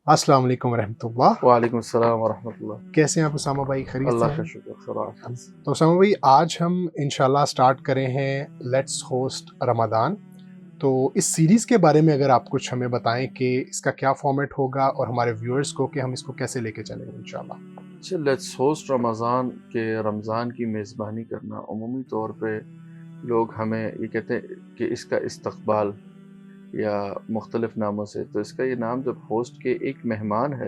अस्सलाम वालेकुम रहमतुल्लाह। वालेकुम अस्सलाम वरहमतुल्लाह। कैसे हैं आप उसामा भाई, खैरियत से अल्लाह का हैं? शुक्र खैर। तो उसामा भाई, आज हम इंशाल्लाह स्टार्ट कर रहे हैं लेट्स होस्ट रमज़ान। तो इस सीरीज़ के बारे में अगर आप कुछ हमें बताएं कि इसका क्या फॉर्मेट होगा और हमारे व्यूअर्स को कि हम इसको कैसे लेके चलेंगे इंशाल्लाह। अच्छा, लेट्स होस्ट रमज़ान की मेज़बानी करना, अमूमी तौर पे लोग हमें ये कहते हैं कि इसका इस्तकबाल या मुख्तलिफ नामों से, तो इसका ये नाम जब होस्ट के एक मेहमान है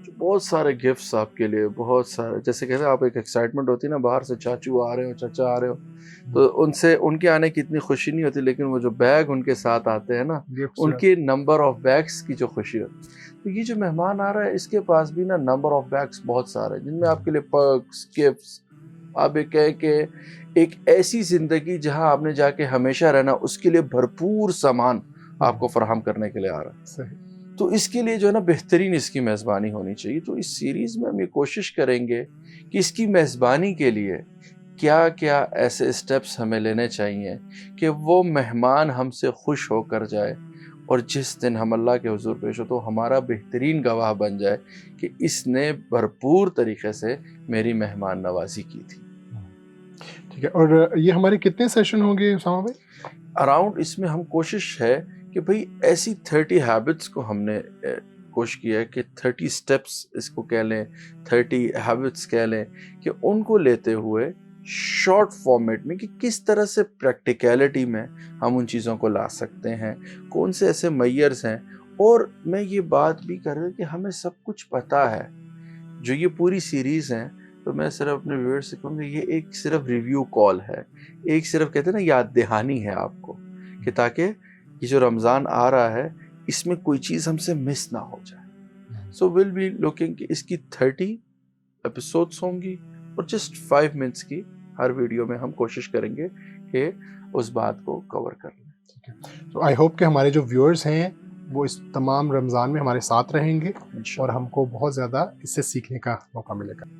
जो बहुत सारे गिफ्ट्स आपके लिए, बहुत सारे, जैसे कहते हैं आप एक एक्साइटमेंट होती है ना, बाहर से चाचू आ रहे हो, चाचा आ रहे हो, तो उनसे उनके आने की इतनी खुशी नहीं होती, लेकिन वो जो बैग उनके साथ आते हैं ना, उनके नंबर ऑफ बैग्स की जो खुशी होती है। तो ये जो मेहमान आ रहा है इसके पास भी ना नंबर ऑफ बैग्स बहुत सारे हैं, जिनमें आपके लिए पर्क्स, गिफ्ट्स, आप ये कहें कि एक ऐसी ज़िंदगी जहां आपने जाके हमेशा रहना, उसके लिए भरपूर सामान आपको फराहम करने के लिए आ रहा है। तो इसके लिए जो है ना बेहतरीन इसकी मेज़बानी होनी चाहिए। तो इस सीरीज़ में हम ये कोशिश करेंगे कि इसकी मेज़बानी के लिए क्या क्या ऐसे स्टेप्स हमें लेने चाहिए कि वो मेहमान हमसे खुश होकर जाए, और जिस दिन हम अल्लाह के हुजूर पेश हो तो हमारा बेहतरीन गवाह बन जाए कि इसने भरपूर तरीके से मेरी मेहमान नवाजी की थी। ठीक है, और ये हमारे कितने सेशन होंगे उसामा भाई? अराउंड इसमें हम कोशिश है कि भाई ऐसी 30 हैबिट्स को हमने कोशिश किया है कि 30 स्टेप्स इसको कह लें, 30 हैबिट्स कह लें, कि उनको लेते हुए शॉर्ट फॉर्मेट में कि किस तरह से प्रैक्टिकलिटी में हम उन चीज़ों को ला सकते हैं, कौन से ऐसे मैयर्स हैं। और मैं ये बात भी कर रहा कि हमें सब कुछ पता है, जो ये पूरी सीरीज़ है, तो मैं सिर्फ अपने व्यूअर्स से कहूँगा ये एक सिर्फ रिव्यू कॉल है, एक सिर्फ कहते हैं ना याद दहानी है आपको, कि ताकि ये जो रमज़ान आ रहा है इसमें कोई चीज़ हमसे मिस ना हो जाए। सो विल बी लुकिंग कि इसकी 30 एपिसोड्स होंगी और जस्ट 5 मिनट्स की हर वीडियो में हम कोशिश करेंगे कि उस बात को कवर कर लें। ठीक है, तो आई होप कि हमारे जो व्यूअर्स हैं वो इस तमाम रमज़ान में हमारे साथ रहेंगे और हमको बहुत ज़्यादा इससे सीखने का मौका मिलेगा।